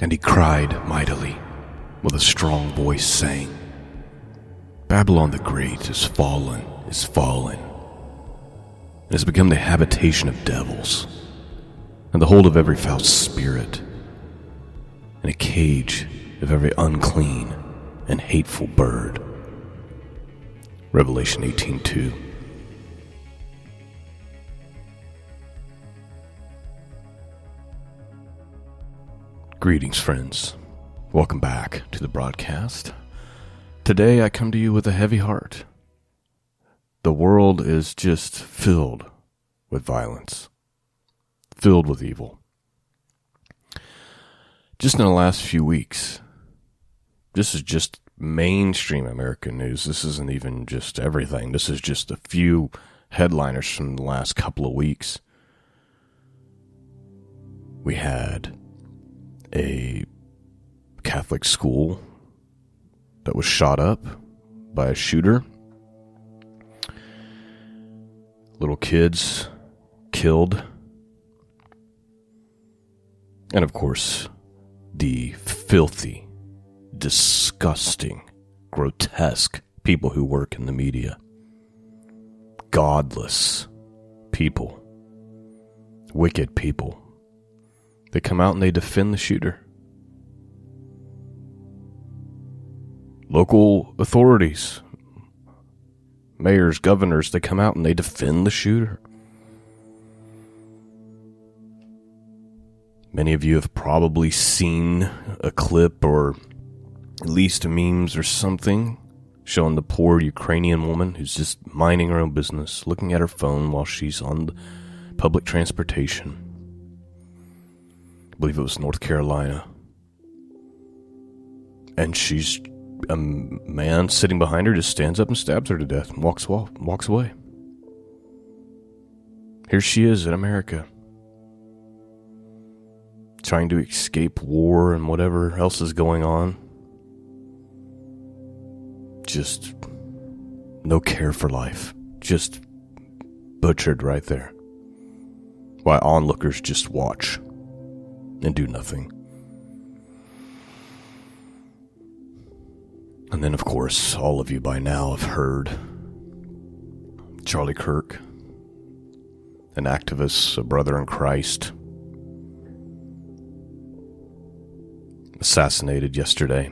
And he cried mightily with a strong voice, saying, Babylon the Great is fallen, and has become the habitation of devils, and the hold of every foul spirit, and a cage of every unclean and hateful bird. Revelation 18:2. Greetings, friends. Welcome back to the broadcast. Today I come to you with a heavy heart. The world is just filled with violence, filled with evil. Just in the last few weeks, this is just mainstream American news. This isn't even just everything. This is just a few headliners from the last couple of weeks. We had a Catholic school that was shot up by a shooter. Little kids killed. And of course, the filthy, disgusting, grotesque people who work in the media. Godless people. Wicked people. They come out and they defend the shooter. Local authorities, mayors, governors, they come out and they defend the shooter. Many of you have probably seen a clip or at least memes or something showing the poor Ukrainian woman who's just minding her own business, looking at her phone while she's on public transportation. I believe it was North Carolina. And a man sitting behind her just stands up and stabs her to death and walks away. Here she is in America, trying to escape war and whatever else is going on. Just no care for life. Just butchered right there. While onlookers just watch and do nothing. And then, of course, all of you by now have heard Charlie Kirk, an activist, a brother in Christ, assassinated yesterday.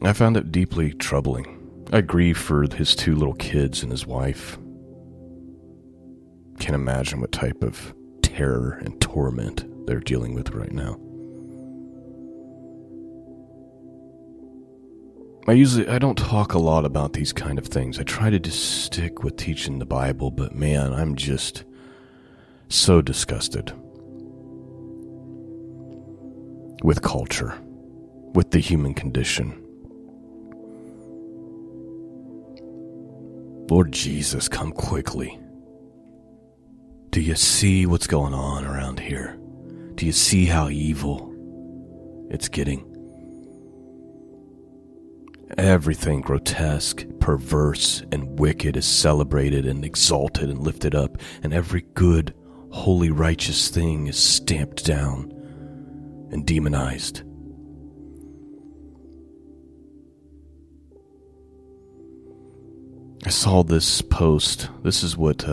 I found it deeply troubling. I grieve for his two little kids and his wife. Can't imagine what type of terror and torment they're dealing with right now. I don't talk a lot about these kind of things. I try to just stick with teaching the Bible, but man, I'm just so disgusted with culture, with the human condition. Lord Jesus, come quickly. Do you see what's going on around here? Do you see how evil it's getting? Everything grotesque, perverse, and wicked is celebrated and exalted and lifted up, and every good, holy, righteous thing is stamped down and demonized. I saw this post. This is what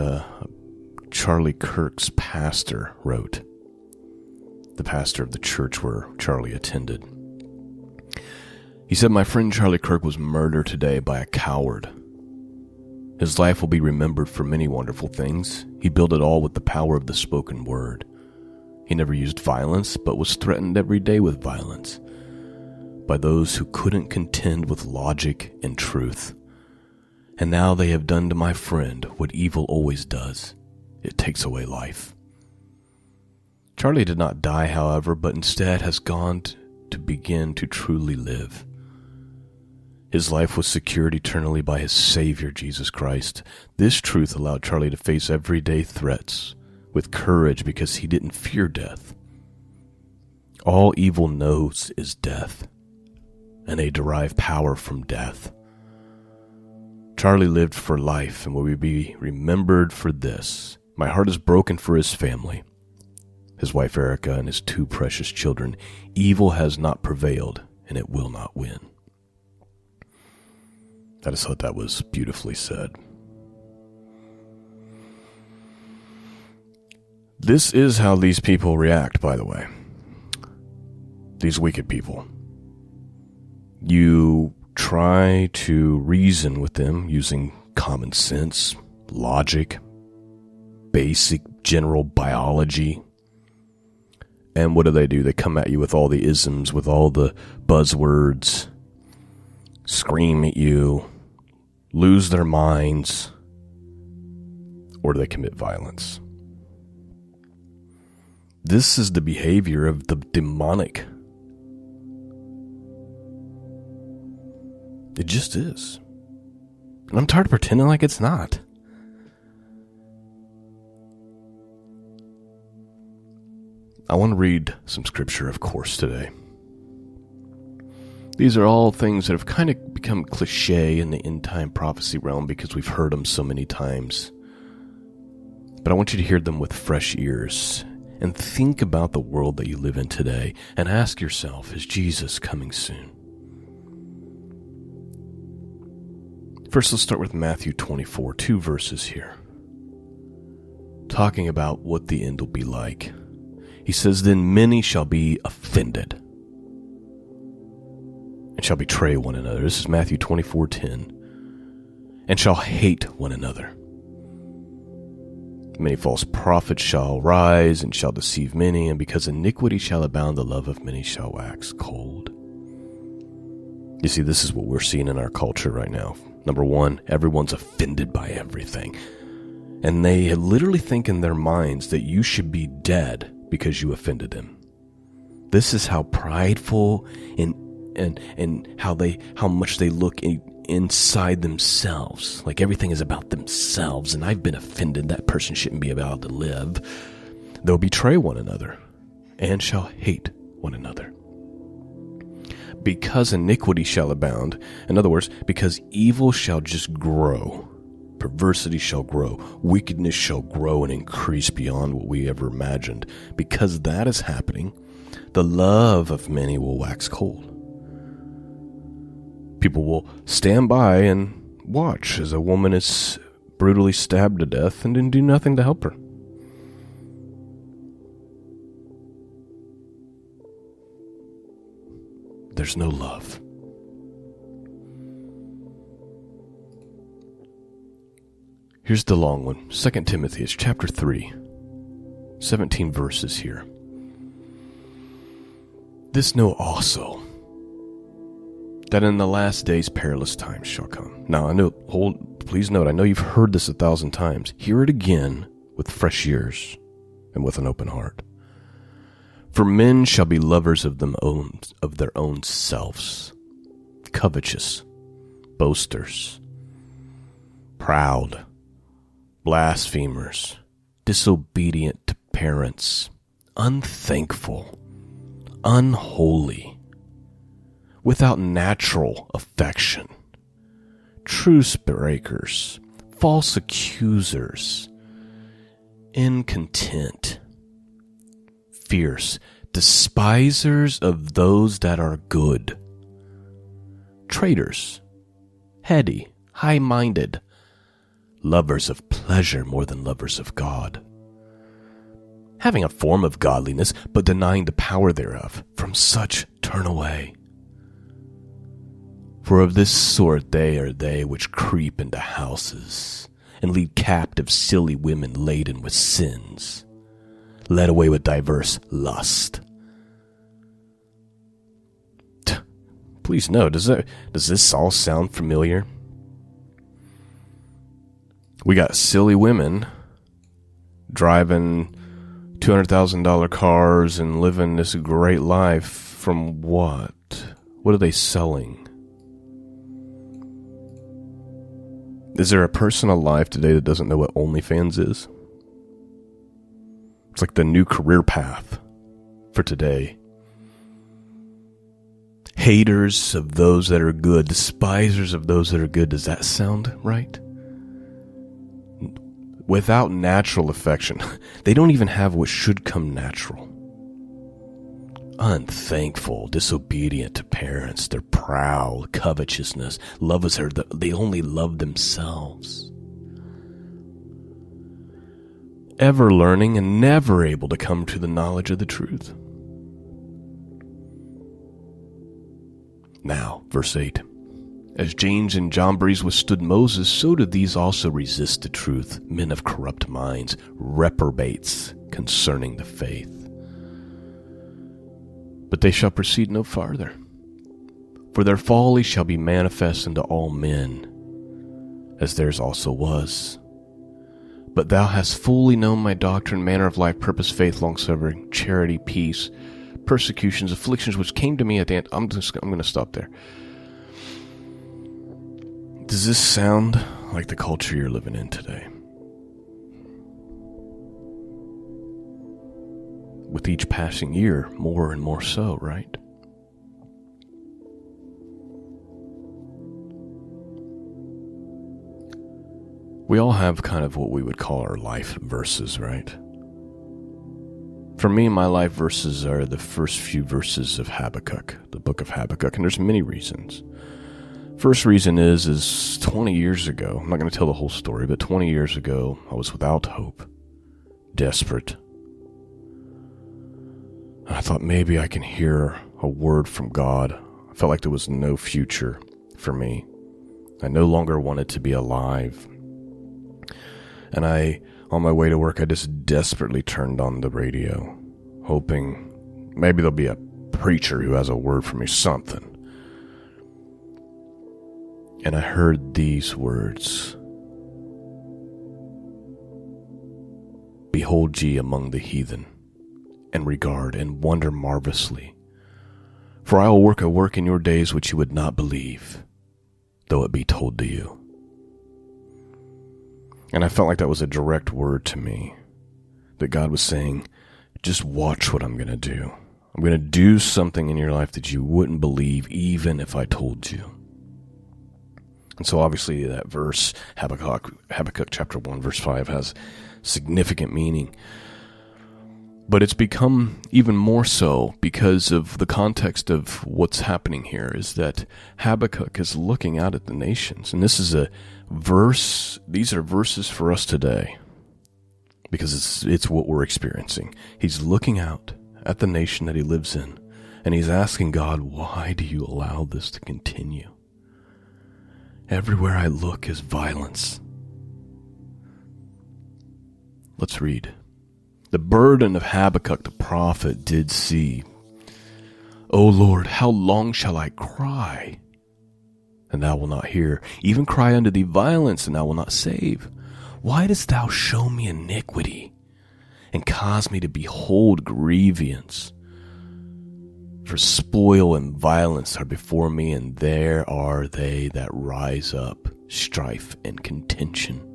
Charlie Kirk's pastor wrote. The pastor of the church where Charlie attended. He said, "My friend Charlie Kirk was murdered today by a coward. His life will be remembered for many wonderful things. He built it all with the power of the spoken word. He never used violence, but was threatened every day with violence by those who couldn't contend with logic and truth. And now they have done to my friend what evil always does. It takes away life." Charlie did not die, however, but instead has gone to begin to truly live. His life was secured eternally by his Savior, Jesus Christ. This truth allowed Charlie to face everyday threats with courage because he didn't fear death. All evil knows is death, and they derive power from death. Charlie lived for life and will be remembered for this. My heart is broken for his family, his wife Erica, and his 2 precious children. Evil has not prevailed, and it will not win. I just thought that was beautifully said. This is how these people react, by the way. These wicked people. You try to reason with them using common sense, logic, basic general biology. And what do? They come at you with all the isms, with all the buzzwords, scream at you, lose their minds, or do they commit violence? This is the behavior of the demonic. It just is. And I'm tired of pretending like it's not. I want to read some scripture, of course, today. These are all things that have kind of become cliche in the end-time prophecy realm because we've heard them so many times. But I want you to hear them with fresh ears and think about the world that you live in today and ask yourself, is Jesus coming soon? First, let's start with Matthew 24, 2 verses here, talking about what the end will be like. He says, then many shall be offended and shall betray one another. This is Matthew 24:10. And shall hate one another. Many false prophets shall rise and shall deceive many, and because iniquity shall abound, the love of many shall wax cold. You see, this is what we're seeing in our culture right now. Number one, everyone's offended by everything. And they literally think in their minds that you should be dead because you offended them. This is how prideful and how much they look inside themselves. Like everything is about themselves, and I've been offended. That person shouldn't be allowed to live. They'll betray one another and shall hate one another. Because iniquity shall abound. In other words, because evil shall just grow. Perversity shall grow. Wickedness shall grow and increase beyond what we ever imagined. Because that is happening, the love of many will wax cold. People will stand by and watch as a woman is brutally stabbed to death and then do nothing to help her. There's no love. Here's the long one. 2 Timothy, it's chapter 3. 17 verses here. This know also, that in the last days perilous times shall come. Now, please note, I know you've heard this 1,000 times. Hear it again with fresh ears and with an open heart. For men shall be lovers of their own selves, covetous, boasters, proud, blasphemers, disobedient to parents, unthankful, unholy, without natural affection, truce breakers, false accusers, incontent, fierce, despisers of those that are good, traitors, heady, high-minded, lovers of pleasure more than lovers of God, having a form of godliness, but denying the power thereof. From such turn away. For of this sort they are they which creep into houses, and lead captive silly women laden with sins, led away with diverse lust. Please note, does this all sound familiar? We got silly women driving $200,000 cars and living this great life from what? What are they selling? Is there a person alive today that doesn't know what OnlyFans is? It's like the new career path for today. Haters of those that are good, despisers of those that are good. Does that sound right? without natural affection. They don't even have what should come natural. Unthankful, disobedient to parents. They're proud, covetousness. They only love themselves. Ever learning and never able to come to the knowledge of the truth. Now, verse 8. As James and Jambres withstood Moses, so did these also resist the truth, men of corrupt minds, reprobates concerning the faith. But they shall proceed no farther, for their folly shall be manifest unto all men, as theirs also was. But thou hast fully known my doctrine, manner of life, purpose, faith, long-suffering, charity, peace, persecutions, afflictions, which came to me at the end. I'm going to stop there. Does this sound like the culture you're living in today? With each passing year, more and more so, right? We all have kind of what we would call our life verses, right? For me, my life verses are the first few verses of Habakkuk, the book of Habakkuk, and there's many reasons. First reason is 20 years ago, I'm not going to tell the whole story, but 20 years ago, I was without hope, desperate. And I thought maybe I can hear a word from God. I felt like there was no future for me. I no longer wanted to be alive. And on my way to work, I just desperately turned on the radio, hoping maybe there'll be a preacher who has a word for me, something. And I heard these words. Behold ye among the heathen, and regard and wonder marvelously. For I will work a work in your days which you would not believe, though it be told to you. And I felt like that was a direct word to me, that God was saying, just watch what I'm going to do. I'm going to do something in your life that you wouldn't believe even if I told you. And so obviously that verse, Habakkuk chapter 1, verse 5, has significant meaning. But it's become even more so because of the context of what's happening here, is that Habakkuk is looking out at the nations. And this is a verse, these are verses for us today, because it's what we're experiencing. He's looking out at the nation that he lives in, and he's asking God, why do you allow this to continue? Everywhere I look is violence. Let's read. The burden of Habakkuk the prophet did see. O Lord, how long shall I cry, and thou wilt not hear? Even cry unto thee violence, and thou wilt not save. Why dost thou show me iniquity, and cause me to behold grievance? For spoil and violence are before me, and there are they that rise up, strife and contention.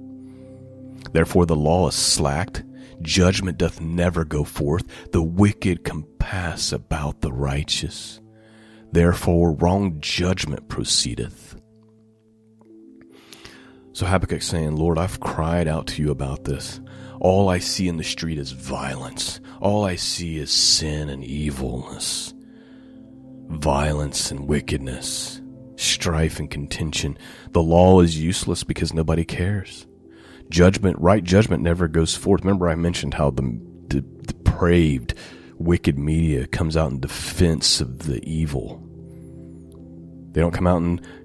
Therefore the law is slacked, judgment doth never go forth, the wicked compass about the righteous. Therefore wrong judgment proceedeth. So Habakkuk's saying, Lord, I've cried out to you about this. All I see in the street is violence. All I see is sin and evilness. Violence and wickedness. Strife and contention. The law is useless because nobody cares. Right judgment never goes forth. Remember I mentioned how the depraved, wicked media comes out in defense of the evil. They don't come out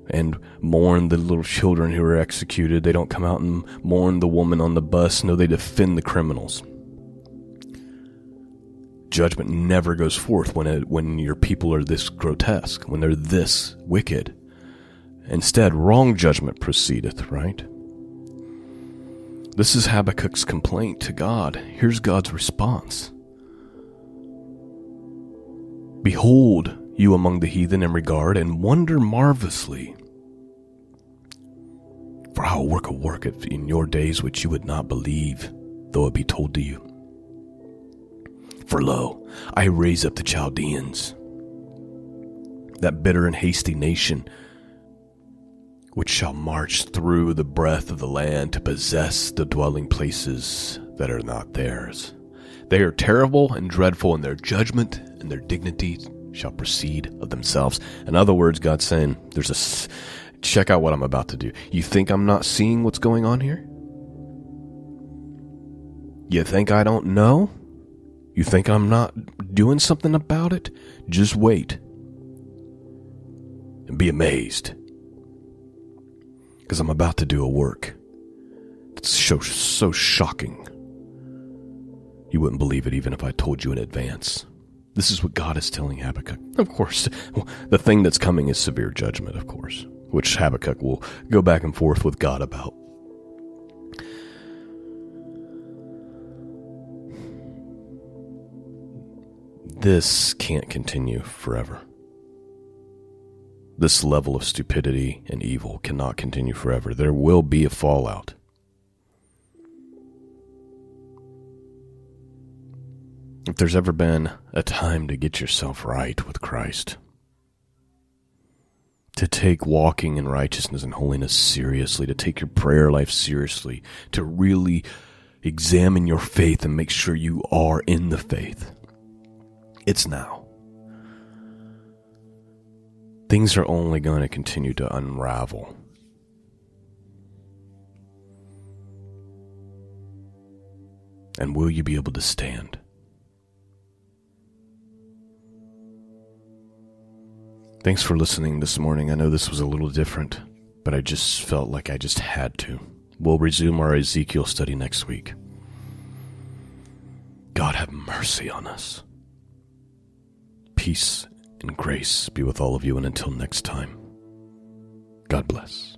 and mourn the little children who were executed. They don't come out and mourn the woman on the bus. No, they defend the criminals. Judgment never goes forth when your people are this grotesque, when they're this wicked. Instead, wrong judgment proceedeth, right? This is Habakkuk's complaint to God. Here's God's response. Behold you among the heathen, and regard and wonder marvelously. For I will work a work in your days which you would not believe, though it be told to you. For lo, I raise up the Chaldeans, that bitter and hasty nation, which shall march through the breadth of the land to possess the dwelling places that are not theirs. They are terrible and dreadful, and their judgment and their dignity shall proceed of themselves. In other words, God's saying, check out what I'm about to do. You think I'm not seeing what's going on here? You think I don't know? You think I'm not doing something about it? Just wait. And be amazed. Because I'm about to do a work that's so shocking. You wouldn't believe it even if I told you in advance. This is what God is telling Habakkuk. Of course, the thing that's coming is severe judgment, of course, which Habakkuk will go back and forth with God about. This can't continue forever. This level of stupidity and evil cannot continue forever. There will be a fallout. If there's ever been a time to get yourself right with Christ, to take walking in righteousness and holiness seriously, to take your prayer life seriously, to really examine your faith and make sure you are in the faith, it's now. Things are only going to continue to unravel. And will you be able to stand? Thanks for listening this morning. I know this was a little different, but I just felt like I just had to. We'll resume our Ezekiel study next week. God have mercy on us. Peace and grace be with all of you, and until next time, God bless.